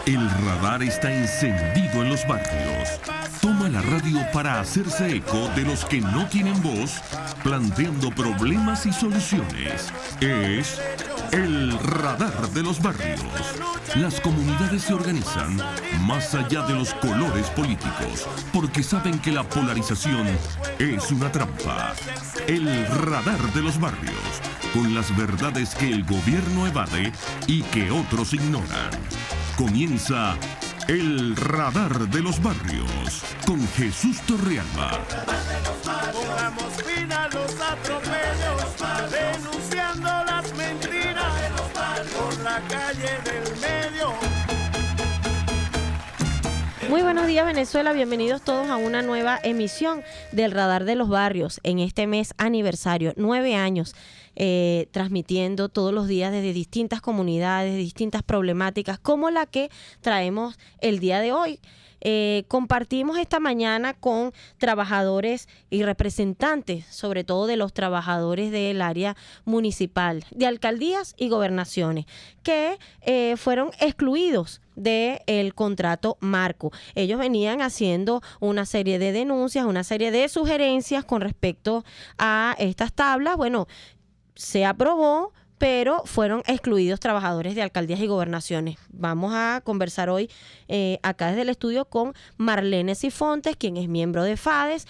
El radar está encendido en los barrios. Toma la radio para hacerse eco de los que no tienen voz, planteando problemas y soluciones. Es el radar de los barrios. Las comunidades se organizan más allá de los colores políticos, porque saben que la polarización es una trampa. El radar de los barrios, con las verdades que el gobierno evade y que otros ignoran. Comienza el radar de los barrios con Jesús Torrealba. Pongamos fin a los atropellos, denunciando las mentiras por la calle del medio. Muy buenos días, Venezuela, bienvenidos todos a una nueva emisión del Radar de los Barrios en este mes aniversario, 9 años. Transmitiendo todos los días desde distintas comunidades, distintas problemáticas, como la que traemos el día de hoy. Compartimos esta mañana con trabajadores y representantes, sobre todo de los trabajadores del área municipal, de alcaldías y gobernaciones, que fueron excluidos del contrato marco. Ellos venían haciendo una serie de denuncias, una serie de sugerencias con respecto a estas tablas. Bueno, se aprobó, pero fueron excluidos trabajadores de alcaldías y gobernaciones. Vamos a conversar hoy acá desde el estudio con Marlene Sifontes, quien es miembro de FADES,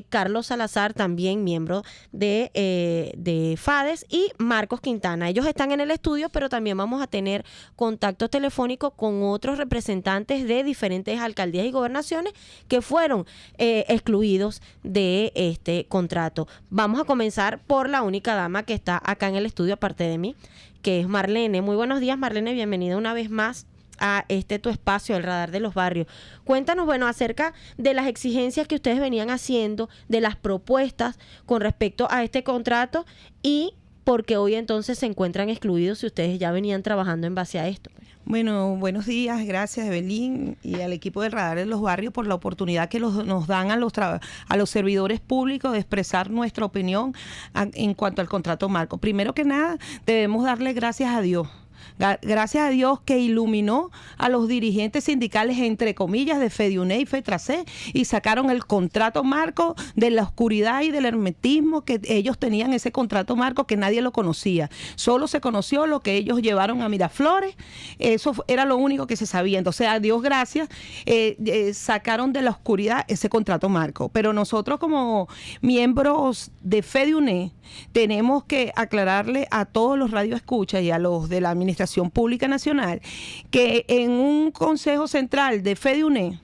Carlos Salazar, también miembro de FADES, y Marcos Quintana. Ellos están en el estudio, pero también vamos a tener contacto telefónico con otros representantes de diferentes alcaldías y gobernaciones que fueron excluidos de este contrato. Vamos a comenzar por la única dama que está acá en el estudio, aparte de mí, que es Marlene. Muy buenos días, Marlene, bienvenida una vez más a tu espacio, el Radar de los Barrios. Cuéntanos, bueno, acerca de las exigencias que ustedes venían haciendo, de las propuestas con respecto a este contrato y por qué hoy entonces se encuentran excluidos si ustedes ya venían trabajando en base a esto. Bueno, buenos días, gracias Evelyn y al equipo del Radar de los Barrios por la oportunidad que nos dan a los servidores públicos de expresar nuestra opinión en cuanto al contrato marco. Primero que nada, debemos darle gracias a Dios. Gracias a Dios que iluminó a los dirigentes sindicales, entre comillas, de FEDIUNE y FETRACE, y sacaron el contrato marco de la oscuridad y del hermetismo que ellos tenían, ese contrato marco que nadie lo conocía. Solo se conoció lo que ellos llevaron a Miraflores, eso era lo único que se sabía. Entonces, a Dios gracias, sacaron de la oscuridad ese contrato marco. Pero nosotros como miembros de FEDIUNE tenemos que aclararle a todos los radioescuchas y a los de la Administración Pública Nacional que en un Consejo Central de FEDIUNE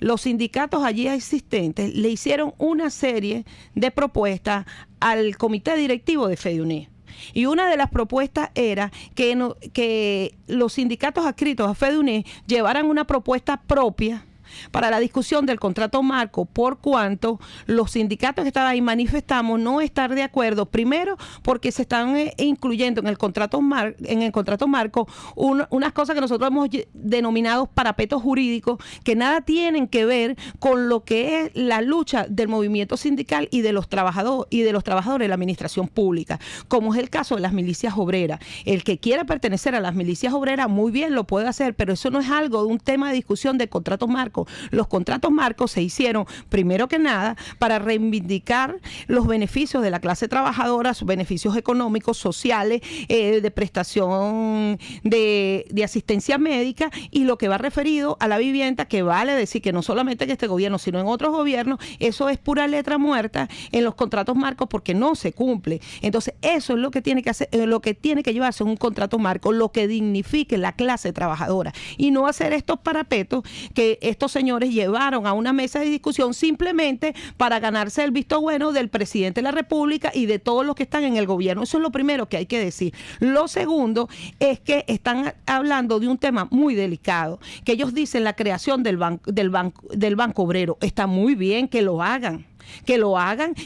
los sindicatos allí existentes le hicieron una serie de propuestas al comité directivo de FEDIUNE. Y una de las propuestas era que los sindicatos adscritos a FEDIUNE llevaran una propuesta propia para la discusión del contrato marco, por cuanto los sindicatos que estaban ahí manifestamos no estar de acuerdo, primero porque se están incluyendo en el contrato marco unas cosas que nosotros hemos denominado parapetos jurídicos que nada tienen que ver con lo que es la lucha del movimiento sindical y de los trabajadores de la administración pública, como es el caso de las milicias obreras. El que quiera pertenecer a las milicias obreras muy bien lo puede hacer, pero eso no es algo de un tema de discusión del contrato marco. Los contratos marcos se hicieron, primero que nada, para reivindicar los beneficios de la clase trabajadora, sus beneficios económicos, sociales, de prestación de asistencia médica, y lo que va referido a la vivienda, que vale decir que no solamente en este gobierno, sino en otros gobiernos, eso es pura letra muerta en los contratos marcos porque no se cumple. Entonces, eso es lo que tiene que hacer, lo que tiene que llevarse un contrato marco, lo que dignifique la clase trabajadora, y no hacer estos parapetos que estos señores llevaron a una mesa de discusión simplemente para ganarse el visto bueno del presidente de la República y de todos los que están en el gobierno. Eso es lo primero que hay que decir. Lo segundo es que están hablando de un tema muy delicado, que ellos dicen la creación del Banco Obrero. Está muy bien que lo hagan,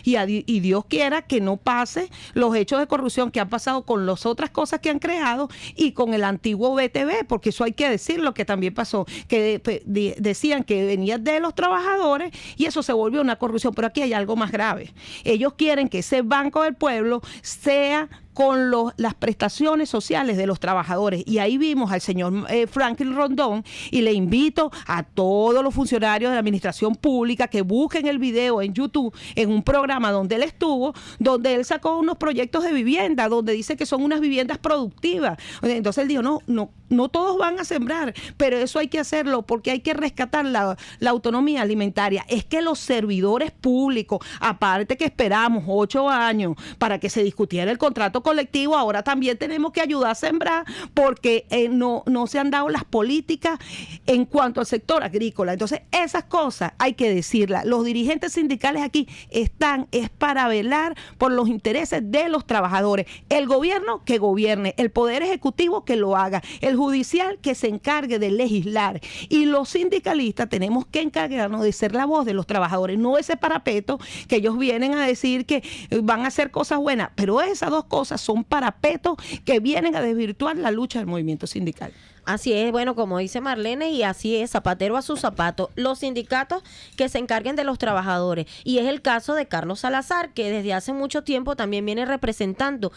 y Dios quiera que no pase los hechos de corrupción que han pasado con las otras cosas que han creado y con el antiguo BTV, porque eso hay que decirlo, que también pasó, que decían que venía de los trabajadores y eso se volvió una corrupción. Pero aquí hay algo más grave. Ellos quieren que ese Banco del Pueblo sea con las prestaciones sociales de los trabajadores. Y ahí vimos al señor Franklin Rondón, y le invito a todos los funcionarios de la administración pública que busquen el video en YouTube, en un programa donde él estuvo, donde él sacó unos proyectos de vivienda, donde dice que son unas viviendas productivas. Entonces él dijo, no todos van a sembrar, pero eso hay que hacerlo porque hay que rescatar la autonomía alimentaria. Es que los servidores públicos, aparte que esperamos 8 años para que se discutiera el contrato colectivo, ahora también tenemos que ayudar a sembrar porque no se han dado las políticas en cuanto al sector agrícola. Entonces esas cosas hay que decirlas. Los dirigentes sindicales aquí es para velar por los intereses de los trabajadores. El gobierno que gobierne, el poder ejecutivo que lo haga, el judicial que se encargue de legislar, y los sindicalistas tenemos que encargarnos de ser la voz de los trabajadores, no ese parapeto que ellos vienen a decir que van a hacer cosas buenas, pero esas dos cosas son parapetos que vienen a desvirtuar la lucha del movimiento sindical. Así es, bueno, como dice Marlene, y así es, zapatero a su zapato, los sindicatos que se encarguen de los trabajadores. Y es el caso de Carlos Salazar, que desde hace mucho tiempo también viene representando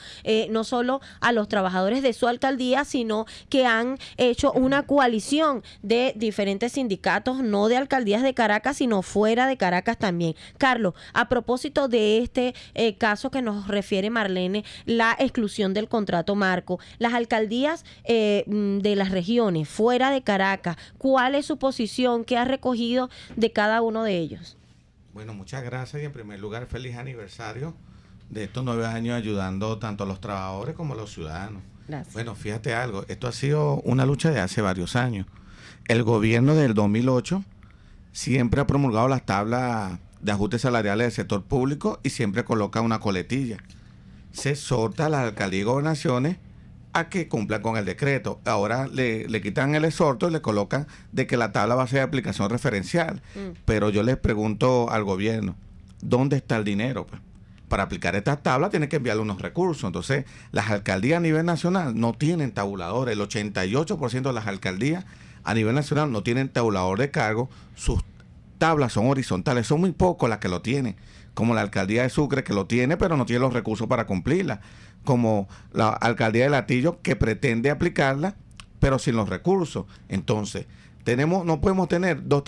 no solo a los trabajadores de su alcaldía, sino que han hecho una coalición de diferentes sindicatos, no de alcaldías de Caracas, sino fuera de Caracas también. Carlos, a propósito de este caso que nos refiere Marlene, la exclusión del contrato marco, las alcaldías de las regiones fuera de Caracas, ¿cuál es su posición? ¿Qué ha recogido de cada uno de ellos? Bueno, muchas gracias y en primer lugar feliz aniversario de estos 9 años ayudando tanto a los trabajadores como a los ciudadanos. Gracias. Bueno, fíjate algo, esto ha sido una lucha de hace varios años. El gobierno del 2008 siempre ha promulgado las tablas de ajustes salariales del sector público y siempre coloca una coletilla. Se exhorta a las alcaldías y gobernaciones a que cumplan con el decreto. Ahora le quitan el exhorto y le colocan de que la tabla va a ser de aplicación referencial. Pero yo les pregunto al gobierno, ¿dónde está el dinero? Pues, para aplicar estas tablas tiene que enviarle unos recursos. Entonces, las alcaldías a nivel nacional no tienen tabulador. El 88% de las alcaldías a nivel nacional no tienen tabulador de cargo. Sus tablas son horizontales. Son muy pocos las que lo tienen. Como la alcaldía de Sucre, que lo tiene, pero no tiene los recursos para cumplirla. Como la alcaldía de Latillo, que pretende aplicarla, pero sin los recursos. Entonces, no podemos tener dos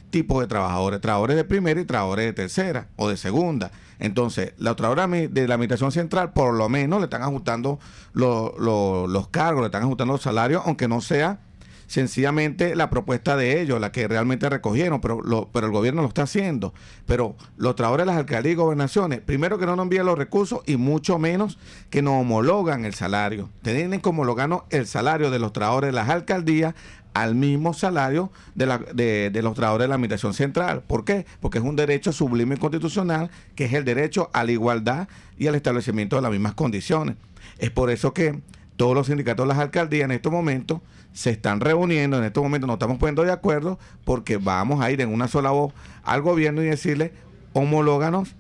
tipos de trabajadores de primera y trabajadores de tercera o de segunda. Entonces, los trabajadores de la administración central, por lo menos, le están ajustando los cargos, le están ajustando los salarios, aunque no sea sencillamente la propuesta de ellos, la que realmente recogieron, pero el gobierno lo está haciendo. Pero los trabajadores de las alcaldías y gobernaciones, primero que no nos envían los recursos y mucho menos que nos homologan el salario. Tienen que homologarnos el salario de los trabajadores de las alcaldías al mismo salario de los trabajadores de la administración central. ¿Por qué? Porque es un derecho sublime y constitucional, que es el derecho a la igualdad y al establecimiento de las mismas condiciones. Es por eso que todos los sindicatos de las alcaldías en estos momentos se están reuniendo, en estos momentos nos estamos poniendo de acuerdo porque vamos a ir en una sola voz al gobierno y decirle, homológanos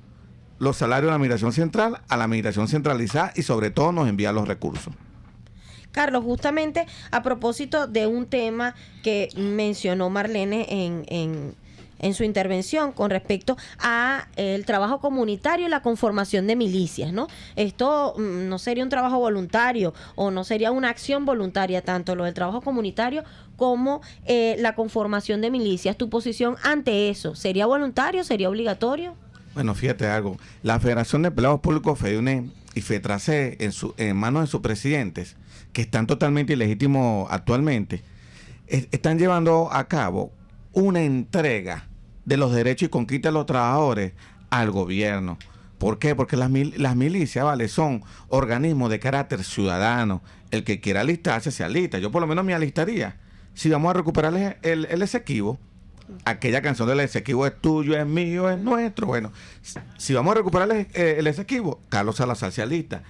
los salarios de la administración central a la administración centralizada y sobre todo nos envía los recursos. Carlos, justamente a propósito de un tema que mencionó Marlene en su intervención con respecto a el trabajo comunitario y la conformación de milicias, ¿no? Esto no sería un trabajo voluntario o no sería una acción voluntaria, tanto lo del trabajo comunitario como la conformación de milicias. ¿Tu posición ante eso sería voluntario, sería obligatorio? Bueno, fíjate algo, la Federación de Empleados Públicos, FEDUNE y FETRACE, en manos de sus presidentes, que están totalmente ilegítimos actualmente, están llevando a cabo una entrega de los derechos y conquistas de los trabajadores al gobierno. ¿Por qué? Porque las milicias, ¿vale?, son organismos de carácter ciudadano. El que quiera alistarse, se alista. Yo por lo menos me alistaría. Si vamos a recuperar el Esequibo, aquella canción del Esequibo es tuyo, es mío, es nuestro. Bueno, si vamos a recuperar el Esequibo, Carlos Salazar se alista.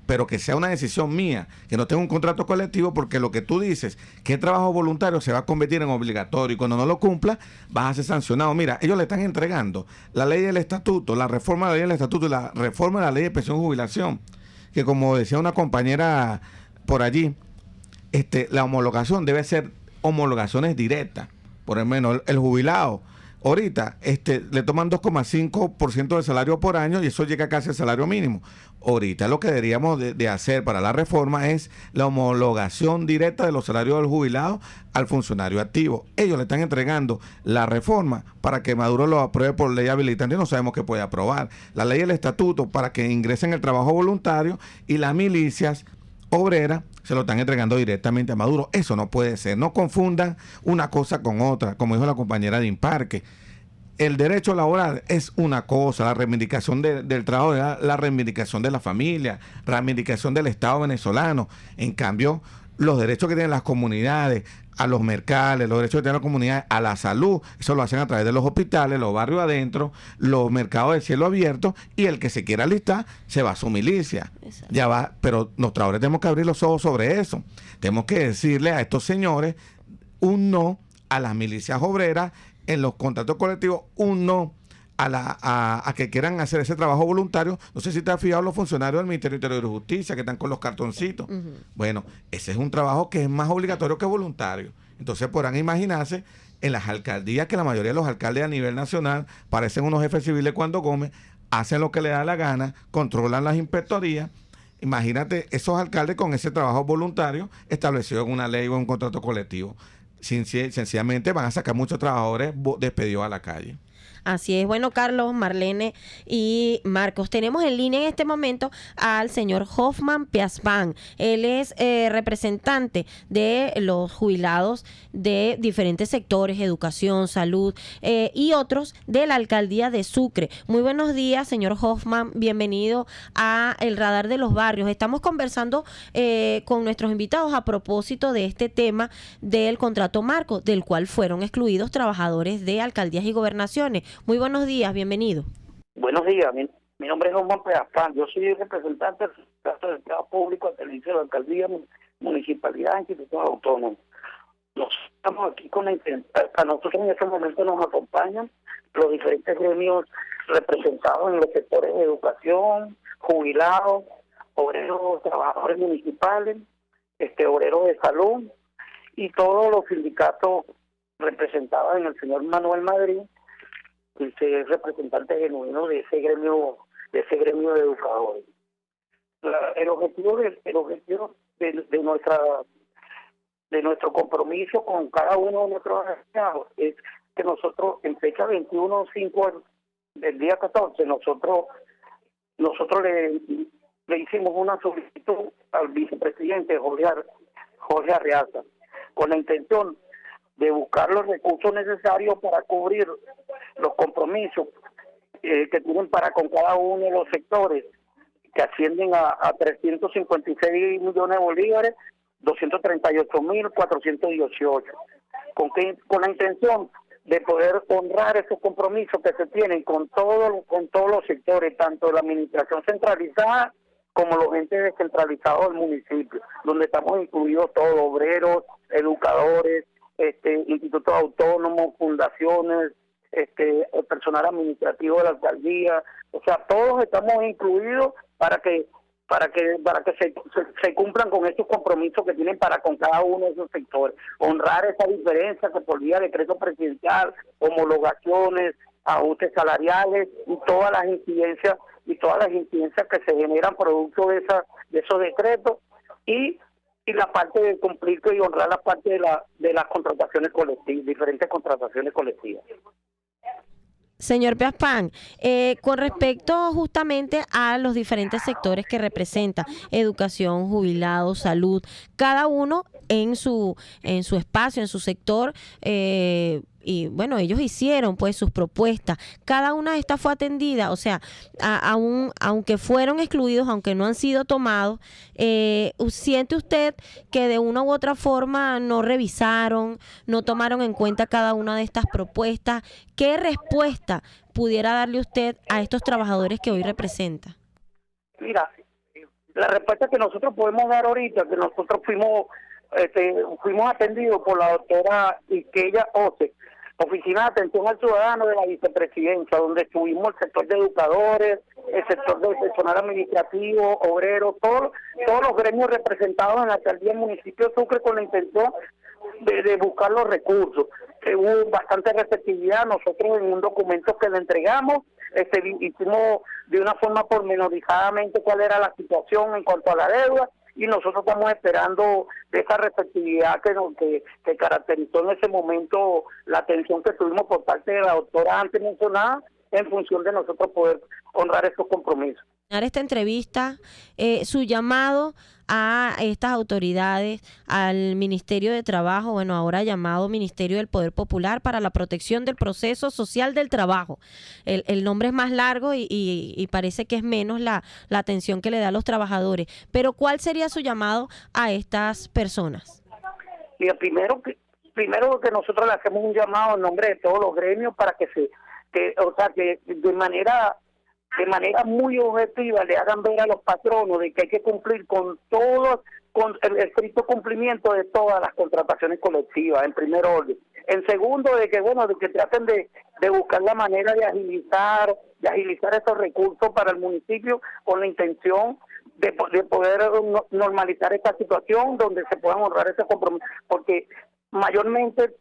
Pero que sea una decisión mía, que no tenga un contrato colectivo, porque lo que tú dices, que el trabajo voluntario se va a convertir en obligatorio y cuando no lo cumpla vas a ser sancionado. Mira, ellos le están entregando la ley del estatuto, la reforma de la ley del estatuto y la reforma de la ley de pensión y jubilación, que como decía una compañera por allí, la homologación debe ser homologaciones directas. Por lo menos el jubilado, Ahorita le toman 2,5% del salario por año y eso llega casi al salario mínimo. Ahorita lo que deberíamos de hacer para la reforma es la homologación directa de los salarios del jubilado al funcionario activo. Ellos le están entregando la reforma para que Maduro lo apruebe por ley habilitante y no sabemos qué puede aprobar. La ley del estatuto para que ingresen el trabajo voluntario y las milicias obreras se lo están entregando directamente a Maduro. Eso no puede ser. No confundan una cosa con otra, como dijo la compañera de Imparque. El derecho laboral es una cosa, la reivindicación del trabajo, la reivindicación de la familia, la reivindicación del Estado venezolano. En cambio, los derechos que tienen las comunidades, a los mercados, los derechos que tienen las comunidades, a la salud, eso lo hacen a través de los hospitales, los barrios adentro, los mercados de cielo abierto, y el que se quiera alistar se va a su milicia. Exacto. Ya va, pero los trabajadores tenemos que abrir los ojos sobre eso. Tenemos que decirle a estos señores un no a las milicias obreras en los contratos colectivos, un no a que quieran hacer ese trabajo voluntario. No sé si te has fijado los funcionarios del Ministerio de Interior y Justicia que están con los cartoncitos. Bueno, ese es un trabajo que es más obligatorio que voluntario. Entonces podrán imaginarse en las alcaldías que la mayoría de los alcaldes a nivel nacional parecen unos jefes civiles cuando comen, hacen lo que les da la gana, controlan las inspectorías. Imagínate esos alcaldes con ese trabajo voluntario establecido en una ley o en un contrato colectivo. Sencillamente van a sacar muchos trabajadores despedidos a la calle. Así es. Bueno, Carlos, Marlene y Marcos, tenemos en línea en este momento al señor Hoffman Piaspan. Él es representante de los jubilados de diferentes sectores, educación, salud y otros de la alcaldía de Sucre. Muy buenos días, señor Hoffman. Bienvenido a El Radar de los Barrios. Estamos conversando con nuestros invitados a propósito de este tema del contrato marco, del cual fueron excluidos trabajadores de alcaldías y gobernaciones. Muy buenos días, bienvenido. Buenos días, mi nombre es Juan Pedazán, yo soy representante del Sindicato de Empleado Público al servicio de la alcaldía, municipalidad, institutos autónomos. Nosotros estamos aquí con la intención, a nosotros en este momento nos acompañan los diferentes gremios representados en los sectores de educación, jubilados, obreros, trabajadores municipales, obreros de salud y todos los sindicatos representados en el señor Manuel Madrid, que es representante genuino de ese gremio de educadores. El objetivo de nuestro compromiso con cada uno de nuestros asociados es que nosotros en fecha 21/5 del día 14 nosotros le hicimos una solicitud al vicepresidente Jorge Arreaza con la intención de buscar los recursos necesarios para cubrir los compromisos que tienen para con cada uno de los sectores, que ascienden a 356 millones de bolívares, 238.418, con la intención de poder honrar esos compromisos que se tienen con todos los sectores, tanto de la administración centralizada como los entes descentralizados del municipio, donde estamos incluidos todos, obreros, educadores, institutos autónomos, fundaciones, el personal administrativo de la alcaldía, o sea, todos estamos incluidos para que se cumplan con estos compromisos que tienen para con cada uno de esos sectores, honrar esa diferencia que por vía de decreto presidencial, homologaciones, ajustes salariales y todas las incidencias que se generan producto de esos decretos y la parte de cumplir y honrar la parte de las contrataciones colectivas, diferentes contrataciones colectivas. Señor Piaspan, con respecto justamente a los diferentes sectores que representa, educación, jubilados, salud, cada uno en su espacio, en su sector, y bueno, ellos hicieron pues sus propuestas, cada una de estas fue atendida, o sea, aunque fueron excluidos, aunque no han sido tomados, ¿siente usted que de una u otra forma no revisaron, no tomaron en cuenta cada una de estas propuestas? ¿Qué respuesta pudiera darle usted a estos trabajadores que hoy representa? Mira, la respuesta que nosotros podemos dar ahorita, que nosotros fuimos atendidos por la doctora Iqueya Ose, Oficina de Atención al Ciudadano de la Vicepresidencia, donde estuvimos el sector de educadores, el sector del personal administrativo, obreros, todos los gremios representados en la alcaldía del municipio de Sucre, con la intención de buscar los recursos. Hubo bastante receptividad. Nosotros en un documento que le entregamos, hicimos de una forma pormenorizadamente cuál era la situación en cuanto a la deuda, y nosotros estamos esperando de esa receptividad que caracterizó en ese momento la atención que tuvimos por parte de la doctora antes mencionada, en función de nosotros poder honrar esos compromisos. Esta entrevista, su llamado a estas autoridades, al Ministerio de Trabajo, bueno, ahora llamado Ministerio del Poder Popular, para la protección del proceso social del trabajo. El nombre es más largo y parece que es menos la atención que le da a los trabajadores. Pero ¿cuál sería su llamado a estas personas? Mira, primero que nosotros le hacemos un llamado en nombre de todos los gremios para que de manera muy objetiva le hagan ver a los patronos de que hay que cumplir con el estricto cumplimiento de todas las contrataciones colectivas, en primer orden. En segundo, de que traten de buscar la manera de agilizar esos recursos para el municipio, con la intención de poder normalizar esta situación donde se puedan honrar ese compromiso, porque mayormente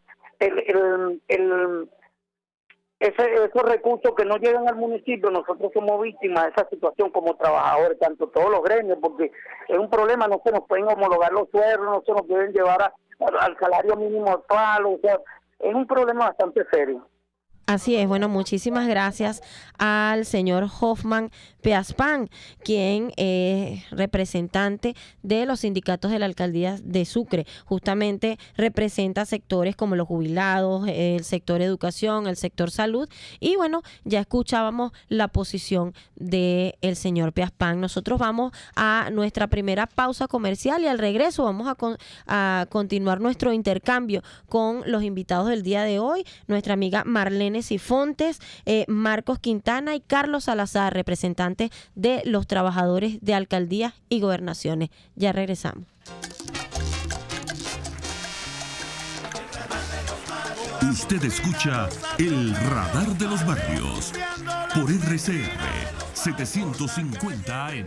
esos recursos que no llegan al municipio, nosotros somos víctimas de esa situación como trabajadores, tanto todos los gremios, porque es un problema. No se nos pueden homologar los sueldos, no se nos pueden llevar al salario mínimo actual, o sea, es un problema bastante serio. Así es, bueno, muchísimas gracias al señor Hoffman Peaspán, quien es representante de los sindicatos de la alcaldía de Sucre. Justamente representa sectores como los jubilados, el sector educación, el sector salud, y bueno, ya escuchábamos la posición del señor Peaspán. Nosotros vamos a nuestra primera pausa comercial y al regreso vamos a continuar nuestro intercambio con los invitados del día de hoy, nuestra amiga Marlene Sifontes, Marcos Quintana y Carlos Salazar, representantes de los trabajadores de alcaldías y gobernaciones. Ya regresamos. Usted escucha El Radar de los Barrios por RCR 750 AM.